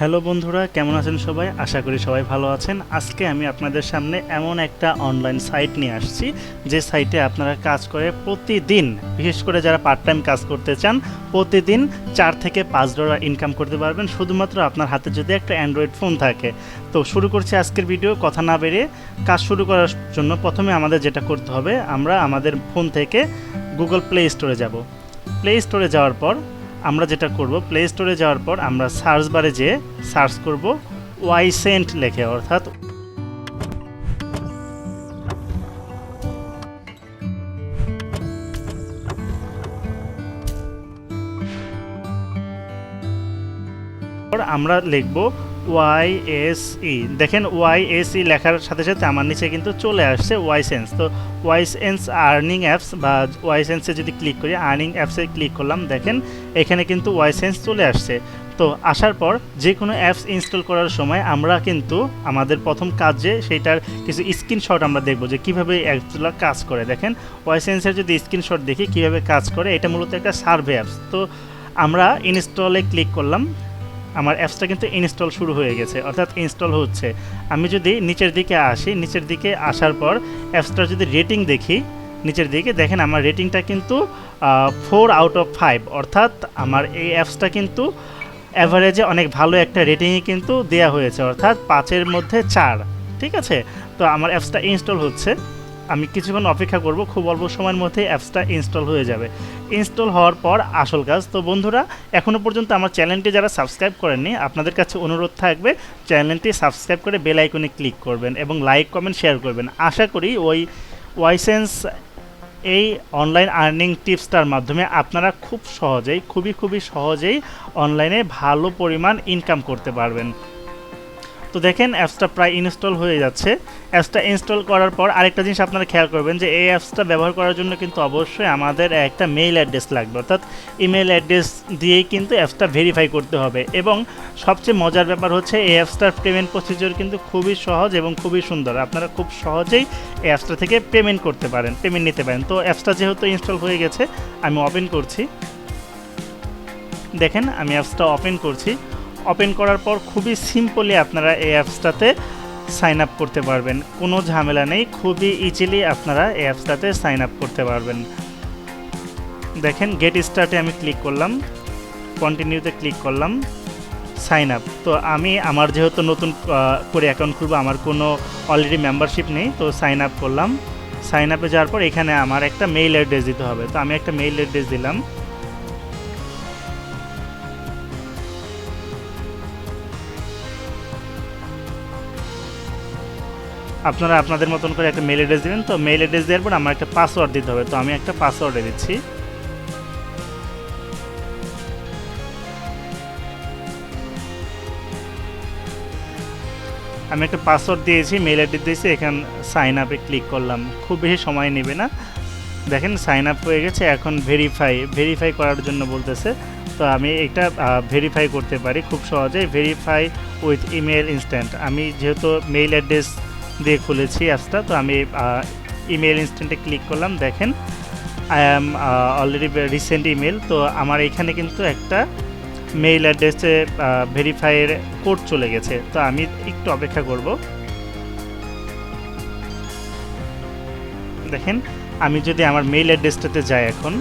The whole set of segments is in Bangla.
হ্যালো বন্ধুরা, কেমন আছেন সবাই? আশা করি সবাই ভালো আছেন। আজকে আমি আপনাদের সামনে এমন একটা অনলাইন সাইট নিয়ে আসছি যে সাইটে আপনারা কাজ করে প্রতিদিন, বিশেষ করে যারা পার্ট টাইম কাজ করতে চান, প্রতিদিন $4 থেকে $5 ইনকাম করতে পারবেন শুধুমাত্র আপনার হাতে যদি একটা অ্যান্ড্রয়েড ফোন থাকে। তো শুরু করছি আজকের ভিডিও। কথা না বেরিয়ে কাজ শুরু করার জন্য প্রথমে আমাদের যেটা করতে হবে, আমরা আমাদের ফোন থেকে গুগল প্লে স্টোরে যাব। প্লে স্টোরে যাওয়ার পর আমরা যেটা করব, প্লে স্টোরে যাওয়ার পর আমরা সার্চ বারে যেয়ে সার্চ করব ওয়াইসেন্ট লেখে, অর্থাৎ আমরা লিখব ওয়াইএসই। দেখেন ওয়াইএসই লেখার সাথে সাথে আমার নিচে কিন্তু চলে আসছে ওয়াইসেন্স। তো ওয়াইসেন্স আর্নিং অ্যাপস বা ওয়াইসেন্সে যদি ক্লিক করি, আর্নিং অ্যাপসে ক্লিক করলাম, দেখেন এখানে কিন্তু ওয়াইসেন্স চলে আসছে। তো আসার পর যে কোনো অ্যাপস ইনস্টল করার সময় আমরা কিন্তু আমাদের প্রথম কাজে সেইটার কিছু স্ক্রিনশট আমরা দেখব যে কীভাবে অ্যাপসগুলো কাজ করে। দেখেন ওয়াইসেন্সের যদি স্ক্রিনশট দেখি কীভাবে কাজ করে, এটা মূলত একটা সার্ভে অ্যাপস। তো আমরা ইনস্টলে ক্লিক করলাম, আমার অ্যাপসটা কিন্তু ইনস্টল শুরু হয়ে গেছে, অর্থাৎ ইনস্টল হচ্ছে। আমি যদি নিচের দিকে আসি, নিচের দিকে আসার পর অ্যাপসটার যদি রেটিং দেখি, নিচের দিকে দেখেন আমার রেটিংটা কিন্তু 4/5, অর্থাৎ আমার এই অ্যাপসটা কিন্তু অ্যাভারেজে অনেক ভালো একটা রেটিংই কিন্তু দেওয়া হয়েছে, অর্থাৎ 5-এর মধ্যে 4। ঠিক আছে, তো আমার অ্যাপসটা ইনস্টল হচ্ছে। আমি কিছুক্ষণ অপেক্ষা করব, খুব অল্প সময়ের মধ্যে অ্যাপসটা ইনস্টল হয়ে যাবে। ইনস্টল হওয়ার পর আসল কাজ। তো বন্ধুরা, এখনও পর্যন্ত আমার চ্যানেলটি যারা সাবস্ক্রাইব করেননি, আপনাদের কাছে অনুরোধ থাকবে চ্যানেলটি সাবস্ক্রাইব করে বেল আইকনে ক্লিক করবেন এবং লাইক কমেন্ট শেয়ার করবেন। আশা করি ওই ওয়াইসেন্স এই অনলাইন আর্নিং টিপসটার মাধ্যমে আপনারা খুব সহজেই, খুবই সহজেই অনলাইনে ভালো পরিমাণ ইনকাম করতে পারবেন। তো দেখেন অ্যাপসটা প্রায় ইনস্টল হয়ে যাচ্ছে। অ্যাপসটা ইনস্টল করার পর আরেকটা জিনিস আপনারা খেয়াল করবেন যে এই অ্যাপসটা ব্যবহার করার জন্য কিন্তু অবশ্যই আমাদের একটা মেইল অ্যাড্রেস লাগবে, অর্থাৎ ইমেল অ্যাড্রেস দিয়েই কিন্তু অ্যাপসটা ভেরিফাই করতে হবে। এবং সবচেয়ে মজার ব্যাপার হচ্ছে এই অ্যাপসটার পেমেন্ট প্রসিজিওর কিন্তু খুবই সহজ এবং খুবই সুন্দর। আপনারা খুব সহজেই এই অ্যাপসটা থেকে পেমেন্ট করতে পারেন, পেমেন্ট নিতে পারেন। তো অ্যাপসটা যেহেতু ইনস্টল হয়ে গেছে, আমি ওপেন করছি। দেখেন আমি অ্যাপসটা ওপেন করছি। ওপেন করার পর খুবই সিম্পলি আপনারা এই অ্যাপসটাতে সাইন আপ করতে পারবেন, কোনো ঝামেলা নেই, খুবই ইজিলি আপনারা এই অ্যাপসটাতে সাইন আপ করতে পারবেন। দেখেন গেট স্টার্টে আমি ক্লিক করলাম, কন্টিনিউতে ক্লিক করলাম, সাইন আপ। তো আমি আমার যেহেতু নতুন করে অ্যাকাউন্ট খুলবো, আমার কোনো অলরেডি মেম্বারশিপ নেই, তো সাইন আপ করলাম। সাইন আপে যাওয়ার পর এখানে আমার একটা মেইল অ্যাড্রেস দিতে হবে, তো আমি একটা মেইল অ্যাড্রেস দিলাম। আপনারা আপনাদের মতন করে একটা মেল অ্যাড্রেস দেবেন। তো মেল অ্যাড্রেস দেওয়ার পর আমার একটা পাসওয়ার্ড দিতে হবে, তো আমি একটা পাসওয়ার্ড দিচ্ছি। আমি একটা পাসওয়ার্ড দিয়েছি, মেল অ্যাড্রেস দিয়েছি, এখানে সাইন আপে ক্লিক করলাম। খুব বেশি সময় নেবে না। দেখেন সাইন আপ হয়ে গেছে। এখন ভেরিফাই করার জন্য বলতেছে, তো আমি এটা ভেরিফাই করতে পারি খুব সহজেই। Verify with email instant. আমি যেহেতু মেইল অ্যাড্রেস দিয়ে খুলেছি অ্যাপসটা, তো আমি ইমেল ইনস্ট্যান্টে ক্লিক করলাম। দেখেন I am already recent email. তো আমার এখানে কিন্তু একটা মেইল অ্যাড্রেসে ভেরিফাইয়ের কোড চলে গেছে। তো আমি একটু অপেক্ষা করব। দেখেন আমি যদি আমার মেইল অ্যাড্রেসটাতে যাই, এখন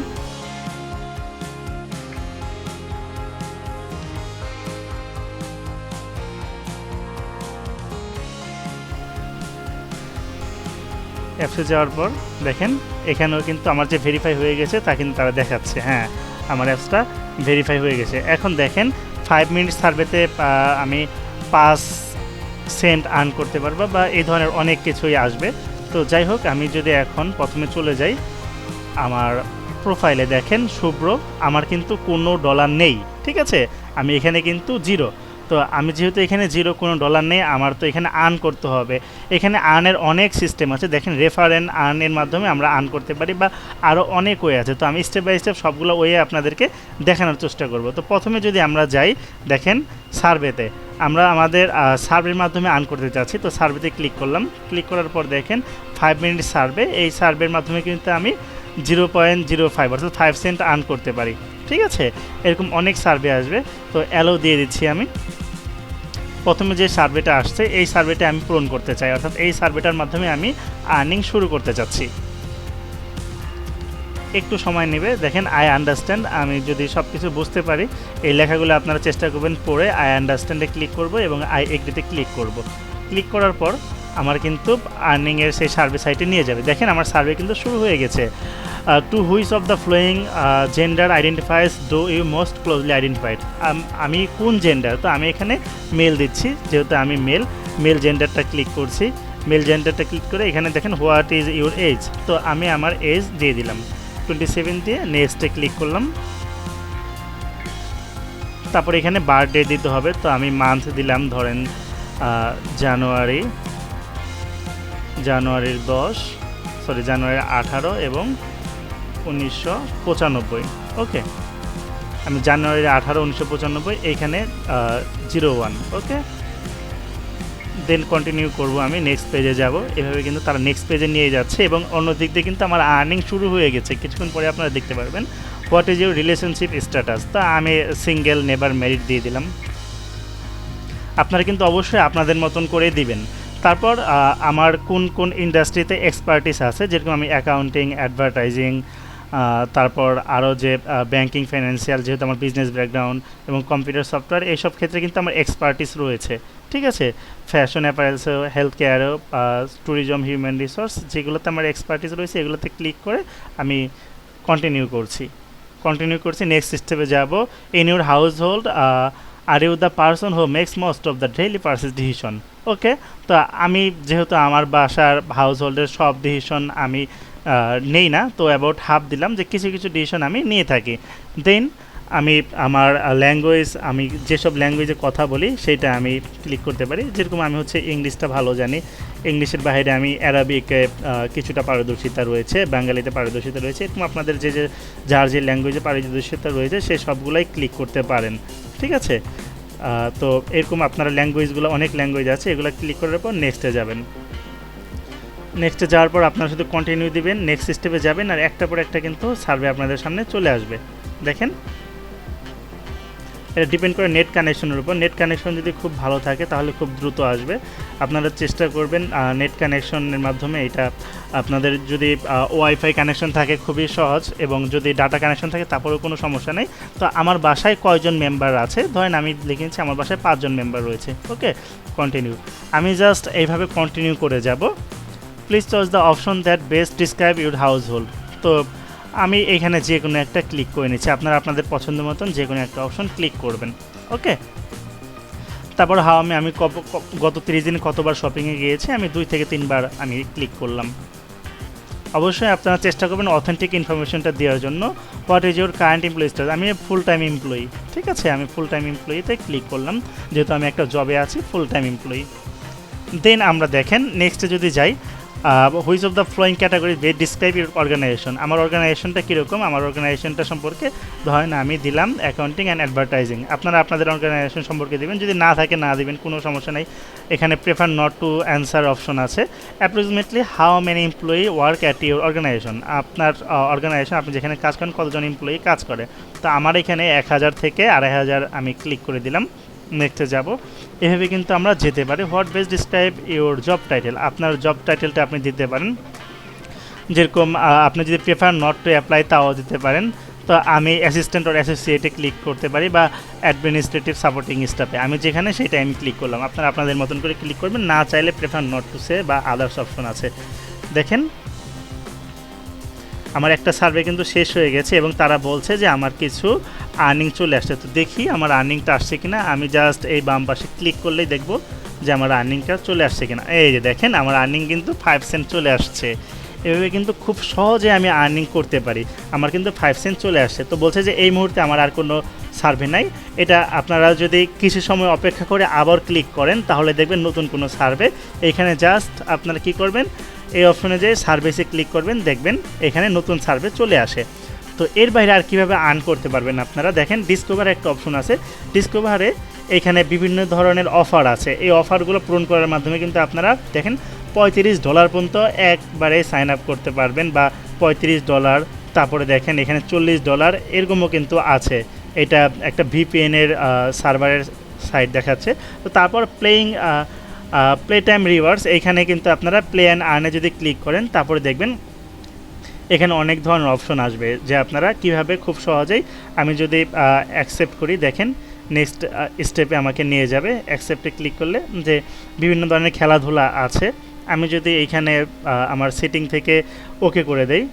অ্যাপসে যাওয়ার পর দেখেন এখানেও কিন্তু আমার যে ভেরিফাই হয়ে গেছে তা কিন্তু তারা দেখাচ্ছে, হ্যাঁ আমার অ্যাপসটা ভেরিফাই হয়ে গেছে। এখন দেখেন 5 মিনিট সার্ভেতে আমি 5 সেন্ট আর্ন করতে পারবো বা এই ধরনের অনেক কিছুই আসবে। তো যাই হোক, আমি যদি এখন প্রথমে চলে যাই আমার প্রোফাইলে, দেখেন শুভ্র, আমার কিন্তু কোনো ডলার নেই। ঠিক আছে, আমি এখানে কিন্তু জিরো। তো আমি যেহেতু এখানে জিরো, কোনো ডলার নেই, আমার তো এখানে আর্ন করতে হবে। এখানে আর্নের অনেক সিস্টেম আছে, দেখেন রেফার অ্যান্ড আর্নের মাধ্যমে আমরা আর্ন করতে পারি বা আরও অনেক ওয়ে আছে। তো আমি স্টেপ বাই স্টেপ সবগুলো ওয়ে আপনাদেরকে দেখানোর চেষ্টা করব। তো প্রথমে যদি আমরা যাই, দেখেন সার্ভেতে আমরা আমাদের সার্ভের মাধ্যমে আর্ন করতে চাচ্ছি। তো সার্ভেতে ক্লিক করলাম। ক্লিক করার পর দেখেন 5 মিনিট সার্ভে। এই সার্ভের মাধ্যমে কিন্তু আমি 0.05 অর্থাৎ 5 সেন্ট আর্ন করতে পারি। ঠিক আছে, এরকম অনেক সার্ভে আসবে। তো অ্যালো দিয়ে দিচ্ছি আমি। প্রথমে যে সার্ভেটা আসছে এই সার্ভেটা আমি পূরণ করতে চাই, অর্থাৎ এই সার্ভেটার মাধ্যমে আমি আর্নিং শুরু করতে চাচ্ছি। একটু সময় নেবে। দেখেন আই আন্ডারস্ট্যান্ড, আমি যদি সব কিছু বুঝতে পারি এই লেখাগুলো আপনারা চেষ্টা করবেন পড়ে। আই আন্ডারস্ট্যান্ডে ক্লিক করব এবং আই এগ্রিতে ক্লিক করব। ক্লিক করার পর আমার কিন্তু আর্নিংয়ের সেই সার্ভে সাইটে নিয়ে যাবে। দেখেন আমার সার্ভে কিন্তু শুরু হয়ে গেছে। To which of the following gender identifies do you most closely identified, আমি কোন জেন্ডার, তো আমি এখানে মেল দিচ্ছি, যেহেতু আমি মেল জেন্ডারটা ক্লিক করছি। মেল জেন্ডারটা ক্লিক করে এখানে দেখেন হোয়াট ইজ ইউর এজ, তো আমি আমার এজ দিয়ে দিলাম 27 দিয়ে নেক্সটে ক্লিক করলাম। তারপর এখানে বার্থডে দিতে হবে, তো আমি মান্থ দিলাম ধরেন জানুয়ারির 18 এবং 1995। ওকে, আমি জানুয়ারির 18, 1995 এইখানে 01। ওকে, দেন কন্টিনিউ করব, আমি নেক্সট পেজে যাব। এভাবে কিন্তু তারা নেক্সট পেজে নিয়ে যাচ্ছে এবং অন্য দিক দিয়ে কিন্তু আমার আর্নিং শুরু হয়ে গেছে। কিছুক্ষণ পরে আপনারা দেখতে পারবেন what is your relationship status, তা আমি সিঙ্গেল নেভার ম্যারিড দিয়ে দিলাম। আপনারা কিন্তু অবশ্যই আপনাদের মতন করে দিবেন। তারপর আমার কোন কোন ইন্ডাস্ট্রিতে এক্সপার্টিস আছে, যেরকম আমি অ্যাকাউন্টিং, অ্যাডভার্টাইজিং, তারপর আরও যে ব্যাংকিং, ফাইন্যান্সিয়াল, যেহেতু আমার বিজনেস ব্যাকগ্রাউন্ড এবং কম্পিউটার সফটওয়্যার, এইসব ক্ষেত্রে কিন্তু আমার এক্সপার্টিস রয়েছে। ঠিক আছে, ফ্যাশন, অ্যাপারেলসেও, হেলথ কেয়ারও, ট্যুরিজম, হিউম্যান রিসোর্স, যেগুলোতে আমার এক্সপার্টিস রয়েছে এগুলোতে ক্লিক করে আমি কন্টিনিউ করছি। নেক্সট স্টেপে যাব। In your household are you the person who makes most of the daily purchase decision. Okay, তো আমি যেহেতু আমার বাসার হাউস হোল্ডের সব ডিসিশন আমি নেই না, তো অ্যাবাউট হাফ দিলাম যে কিছু কিছু ডিসিশন আমি নিয়ে থাকি। দেন আমি আমার ল্যাঙ্গুয়েজ, আমি যেসব ল্যাঙ্গুয়েজে কথা বলি সেটা আমি ক্লিক করতে পারি। যেরকম আমি হচ্ছে ইংলিশটা ভালো জানি, ইংলিশের বাইরে আমি অ্যারাবিকে কিছুটা পারদর্শিতা রয়েছে, বাঙালিতে পারদর্শিতা রয়েছে। এরকম আপনাদের যার যে ল্যাঙ্গুয়েজে পারদর্শিতা রয়েছে সেই সবগুলাই ক্লিক করতে পারেন। ঠিক আছে, তো এরকম আপনারা ল্যাঙ্গুয়েজগুলো, অনেক ল্যাঙ্গুয়েজ আছে, এগুলো ক্লিক করার পর নেক্সটে যাবেন। নেক্সটে যাওয়ার পর আপনারা শুধু কন্টিনিউ দিবেন, নেক্সট স্টেপে যাবেন, আর একটা পর একটা কিন্তু সার্ভে আপনাদের সামনে চলে আসবে। দেখেন, এটা ডিপেন্ড করে নেট কানেকশনের উপর। নেট কানেকশন যদি খুব ভালো থাকে তাহলে খুব দ্রুত আসবে। আপনারা চেষ্টা করবেন নেট কানেকশনের মাধ্যমে এটা। আপনাদের যদি ওয়াইফাই কানেকশন থাকে খুবই সহজ, এবং যদি ডাটা কানেকশন থাকে তারপরেও কোনো সমস্যা নেই। তো আমার বাসায় কয়জন মেম্বার আছে, ধরেন আমি লিখেছি আমার বাসায় 5 জন মেম্বার রয়েছে। ওকে, কন্টিনিউ, আমি জাস্ট এইভাবে কন্টিনিউ করে যাব। Please choice the option that best describe your house hold, তো আমি এখানে যে কোনো একটা ক্লিক করে নিচ্ছি। আপনারা আপনাদের পছন্দ মতন যে কোনো একটা অপশন ক্লিক করবেন। ওকে, তারপর আমি গত 30 দিনে কতবার শপিংয়ে গিয়েছি, আমি 2 থেকে 3 বার আমি ক্লিক করলাম। অবশ্যই আপনারা চেষ্টা করবেন অথেন্টিক ইনফরমেশনটা দেওয়ার জন্য। What is your current employee status, আমি ফুল টাইম এমপ্লয়ি। ঠিক আছে, আমি ফুল টাইম এমপ্লয়িতে ক্লিক করলাম, যেহেতু আমি একটা জবে আছি, ফুল টাইম এমপ্লয়ি। দেন আমরা দেখেন নেক্সটে যদি যাই, which of the following category best describe your organisation, আমার অর্গানাইজেশনটা কীরকম, আমার অর্গানাইজেশনটা সম্পর্কে ধরেন আমি দিলাম অ্যাকাউন্টিং অ্যান্ড অ্যাডভার্টাইজিং। আপনারা আপনাদের অর্গানাইজেশন সম্পর্কে দেবেন, যদি না থাকে না দিবেন, কোনো সমস্যা নেই। এখানে prefer not to answer option আছে। Approximately how many employee work at your organization, আপনার অর্গানাইজেশন, আপনি যেখানে কাজ করেন কতজন এমপ্লয়ি কাজ করে। তো আমার এখানে 1000 থেকে 2500 আমি ক্লিক করে দিলাম। নেক্সটে যাব। এভাবে কিন্তু আমরা যেতে পারি। What best describe your job title, আপনার জব টাইটেলটা আপনি দিতে পারেন। যেরকম আপনি যদি প্রেফার নট টু অ্যাপ্লাই তাও দিতে পারেন। তো আমি অ্যাসিস্ট্যান্ট অর অ্যাসোসিয়েটে ক্লিক করতে পারি, বা অ্যাডমিনিস্ট্রেটিভ সাপোর্টিং স্টাফে, আমি যেখানে সেটা আমি ক্লিক করলাম। আপনারা আপনাদের মতন করে ক্লিক করবেন, না চাইলে প্রেফার নট টু সে বা আদার্স অপশন আছে। দেখেন আমার একটা সার্ভে কিন্তু শেষ হয়ে গেছে এবং তারা বলছে যে আমার কিছু আর্নিং চলে আসছে। তো দেখি আমার আর্নিংটা আসছে কিনা। আমি জাস্ট এই বাম পাশে ক্লিক করলেই দেখব যে আমার আর্নিংটা চলে আসছে কিনা। এই যে দেখেন আমার আর্নিং কিন্তু 5 সেন্ট চলে আসছে। এভাবে কিন্তু খুব সহজে আমি আর্নিং করতে পারি। আমার কিন্তু 5 সেন্ট চলে আসছে। তো বলছে যে এই মুহূর্তে আমার আর কোনো সার্ভে নাই। এটা আপনারা যদি কিছু সময় অপেক্ষা করে আবার ক্লিক করেন তাহলে দেখবেন নতুন কোনো সার্ভে। এইখানে জাস্ট আপনারা কি করবেন, এই অপশনে যে সার্ভিসে ক্লিক করবেন, দেখবেন এখানে নতুন সার্ভে চলে আসে। তো এর বাইরে আর কীভাবে আর্ন করতে পারবেন আপনারা, দেখেন ডিসকভার একটা অপশন আছে। ডিসকভারে এখানে বিভিন্ন ধরনের অফার আছে। এই অফারগুলো পূরণ করার মাধ্যমে কিন্তু আপনারা দেখেন $35 পর্যন্ত একবারে সাইন আপ করতে পারবেন, বা $35, তারপরে দেখেন এখানে $40 এরকমও কিন্তু আছে। এটা একটা ভিপিএনের সার্ভারের সাইট দেখাচ্ছে। তো তারপর প্লে টাইম রিওয়ার্ডস, এইখানে কিন্তু আপনারা প্লে অ্যান্ড আর্নে যদি ক্লিক করেন তারপরে দেখবেন এখানে অনেক ধরনের অপশন আসবে যে আপনারা কিভাবে খুব সহজেই, আমি যদি অ্যাকসেপ্ট করি, দেখেন নেক্সট স্টেপে আমাকে নিয়ে যাবে। অ্যাকসেপ্টে ক্লিক করলে যে বিভিন্ন ধরনের খেলাধুলা আছে, আমি যদি এইখানে আমার সেটিং থেকে ওকে করে দেই,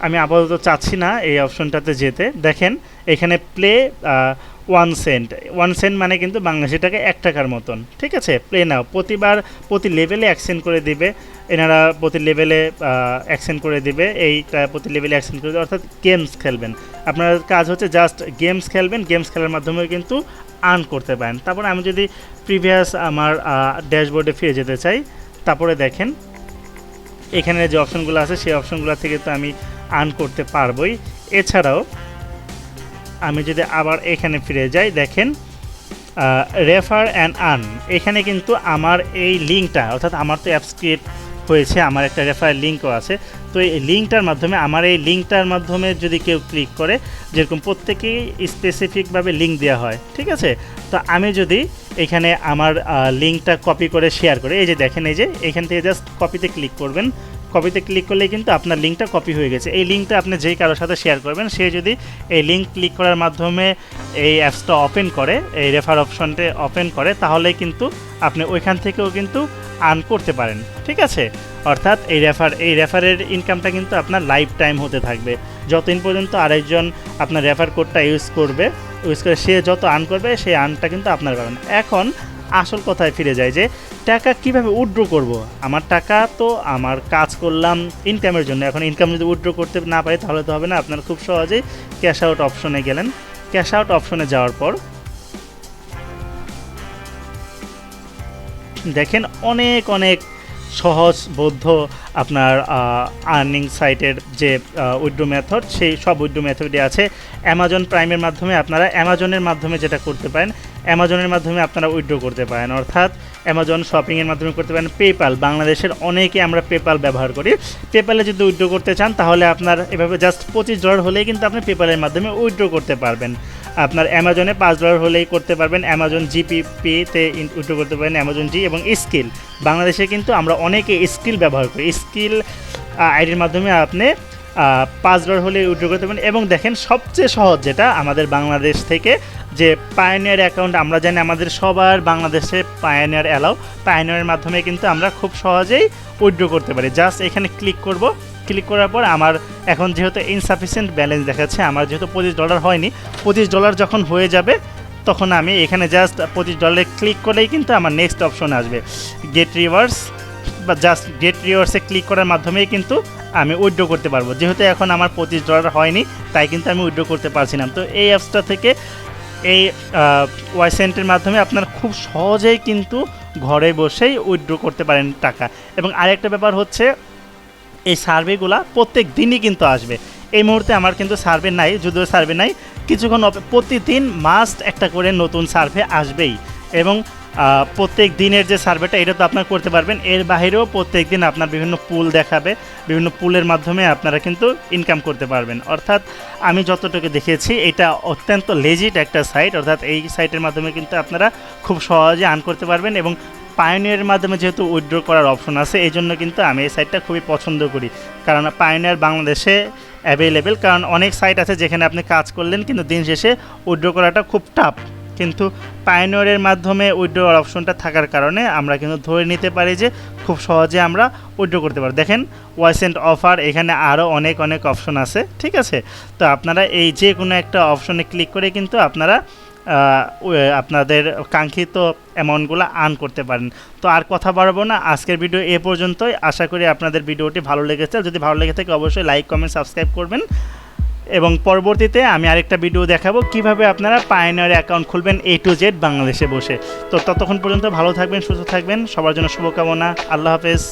আমি আপাতত চাচ্ছি না এই অপশনটাতে যেতে। দেখেন এখানে প্লে 1 সেন্ট, 1 সেন্ট মানে কিন্তু বাংলাদেশি টাকা 1 টাকার মতন, ঠিক আছে। প্লে নাও, প্রতিবার প্রতি লেভেলে 1 সেন্ট করে দিবে এনারা, প্রতি লেভেলে 1 সেন্ট করে দিবে, এইটা প্রতি লেভেলে 1 সেন্ট করে দেবে, অর্থাৎ গেমস খেলবেন। আপনার কাজ হচ্ছে জাস্ট গেমস খেলবেন, গেমস খেলার মাধ্যমে কিন্তু আর্ন করতে পারেন। তারপর আমি যদি প্রিভিয়াস আমার ড্যাশবোর্ডে ফিরে যেতে চাই, তারপরে দেখেন এখানে যে অপশনগুলো আছে সেই অপশনগুলো থেকে তো আমি আর্ন করতে পারবই। এছাড়াও আমি যদি আবার এখানে ফিরে যাই, দেখেন রেফার অ্যান্ড আর্ন, এখানে কিন্তু আমার এই লিঙ্কটা, অর্থাৎ আমার তো অ্যাপস ক্রিয়েট হয়েছে, আমার একটা রেফারের লিঙ্কও আছে। তো এই লিঙ্কটার মাধ্যমে, আমার এই লিঙ্কটার মাধ্যমে যদি কেউ ক্লিক করে, যেরকম প্রত্যেকেই স্পেসিফিকভাবে লিঙ্ক দেওয়া হয়, ঠিক আছে। তো আমি যদি এখানে আমার লিঙ্কটা কপি করে শেয়ার করে, এই যে দেখেন, এই যে এখান থেকে জাস্ট কপিতে ক্লিক করবেন, কপিতে ক্লিক করলেই কিন্তু আপনার লিঙ্কটা কপি হয়ে গেছে। এই লিঙ্কটা আপনি যেই কারোর সাথে শেয়ার করবেন, সে যদি এই লিঙ্ক ক্লিক করার মাধ্যমে এই অ্যাপসটা ওপেন করে, এই রেফার অপশনটা ওপেন করে, তাহলে কিন্তু আপনি ওইখান থেকেও কিন্তু আর্ন করতে পারেন, ঠিক আছে। অর্থাৎ এই রেফারের ইনকামটা কিন্তু আপনার লাইফ টাইম হতে থাকবে, যতদিন পর্যন্ত আরেকজন আপনার রেফার কোডটা ইউজ করে সে যত আর্ন করবে সেই আর্নটা কিন্তু আপনার পাবেন। এখন আসল কথায় ফিরে যায় যে টাকা কিভাবে উইথড্র করব। আমার টাকা তো আমার কাজ করলাম ইনকামের জন্য, এখন ইনকাম যদি উইথড্র করতে না পারি তাহলে তো হবে না। আপনারা খুব সহজেই ক্যাশ আউট অপশনে গেলেন, ক্যাশ আউট অপশনে যাওয়ার পর দেখেন অনেক অনেক সহজবোধ্য আপনার আর্নিং সাইটের যে উইথড্র মেথড, সেই সব উইথড্র মেথডই আছে। অ্যামাজন প্রাইমের মাধ্যমে আপনারা অ্যামাজনের মাধ্যমে যেটা করতে পারেন, অ্যামাজনের মাধ্যমে আপনারা উইথড্র করতে পারেন, অর্থাৎ অ্যামাজন শপিংয়ের মাধ্যমে করতে পারেন। পেপ্যাল, বাংলাদেশের অনেকে আমরা পেপ্যাল ব্যবহার করি। পেপ্যালে যদি উইথড্র করতে চান তাহলে আপনার এভাবে জাস্ট $25 হলেই কিন্তু আপনি পেপ্যালের মাধ্যমে উইথড্র করতে পারবেন। আপনার অ্যামাজনে $5 হলেই করতে পারবেন, অ্যামাজন জিপিপিতে উইথড্র করতে পারেন, অ্যামাজন জি এবং স্কিল। বাংলাদেশে কিন্তু আমরা অনেকে স্কিল ব্যবহার করি, স্কিল আইডির মাধ্যমে আপনি $5 হলে উইথড্র করতে পারেন। এবং দেখেন সবচেয়ে সহজ যেটা আমাদের বাংলাদেশ থেকে, যে পায়োনিয়ার অ্যাকাউন্ট, আমরা জানি আমাদের সবার বাংলাদেশে পায়োনিয়ার অ্যালাউ, পায়োনিয়ারের মাধ্যমে কিন্তু আমরা খুব সহজেই উইথড্র করতে পারি। জাস্ট এখানে ক্লিক করব, ক্লিক করার পর আমার এখন যেহেতু ইনসাফিসিয়েন্ট ব্যালেন্স দেখাচ্ছে, আমার যেহেতু $25 হয়নি, $25 যখন হয়ে যাবে তখন আমি এখানে জাস্ট $25 ক্লিক করলেই কিন্তু আমার নেক্সট অপশন আসবে গেট রিওয়ার্ডস, বা জাস্ট গেট রিওয়ার্ডসে ক্লিক করার মাধ্যমেই কিন্তু আমি উইথড্র করতে পারবো। যেহেতু এখন আমার $25 হয়নি, তাই কিন্তু আমি উইথড্র করতে পারছি না। তো এই অ্যাপসটা থেকে, এই ওয়াইসেন্টের মাধ্যমে আপনারা খুব সহজেই কিন্তু ঘরে বসেই উইথড্র করতে পারেন টাকা। এবং আরেকটা ব্যাপার হচ্ছে, এই সার্ভেগুলো প্রত্যেক দিনই কিন্তু আসবে। এই মুহূর্তে আমার কিন্তু সার্ভে নাই, যদিও সার্ভে নাই, কিছুক্ষণ প্রতিদিন মাস্ট একটা করে নতুন সার্ভে আসবেই। এবং প্রত্যেক দিনের যে সার্ভেটা, এটা তো আপনারা করতে পারবেন। এর বাইরেও প্রত্যেক দিন আপনার বিভিন্ন পুল দেখাবে, বিভিন্ন পুলের মাধ্যমে আপনারা কিন্তু ইনকাম করতে পারবেন। অর্থাৎ আমি যতটুকু দেখেছি এটা অত্যন্ত লেজিট একটা সাইট, অর্থাৎ এই সাইটের মাধ্যমে কিন্তু আপনারা খুব সহজে আর্ন করতে পারবেন। এবং পায়োনিয়ারের মাধ্যমে যেহেতু উইথড্র করার অপশন আছে, এই জন্য কিন্তু আমি এই সাইটটা খুবই পছন্দ করি, কারণ পায়োনিয়ার বাংলাদেশে অ্যাভেলেবেল। কারণ অনেক সাইট আছে যেখানে আপনি কাজ করলেন কিন্তু দিন শেষে উইথড্র করাটা খুব টাফ, কিন্তু পায়োনিয়ারের মাধ্যমে উইথড্র অপশনটা থাকার কারণে আমরা কিন্তু ধরে নিতে পারি যে খুব সহজে আমরা উইথড্র করতে পারি। দেখেন ওয়াইসেন্ট অফার, এখানে আরও অনেক অনেক অপশন আছে, ঠিক আছে। তো আপনারা এই যে কোনো একটা অপশনে ক্লিক করে কিন্তু আপনারা আপনাদের কাঙ্ক্ষিত অ্যামাউন্টগুলো আর্ন করতে পারেন। তো আর কথা বাড়াবো না, আজকের ভিডিও এ পর্যন্তই। আশা করি আপনাদের ভিডিওটি ভালো লেগেছে। যদি ভালো লেগে থাকে অবশ্যই লাইক, কমেন্ট, সাবস্ক্রাইব করবেন। এবং পরবর্তীতে আমি আরেকটা ভিডিও দেখাবো কিভাবে আপনারা পায়োনিয়ার অ্যাকাউন্ট খুলবেন A to Z বাংলাদেশে বসে। তো ততক্ষণ পর্যন্ত ভালো থাকবেন, সুস্থ থাকবেন, সবার জন্য শুভকামনা। আল্লাহ হাফেজ।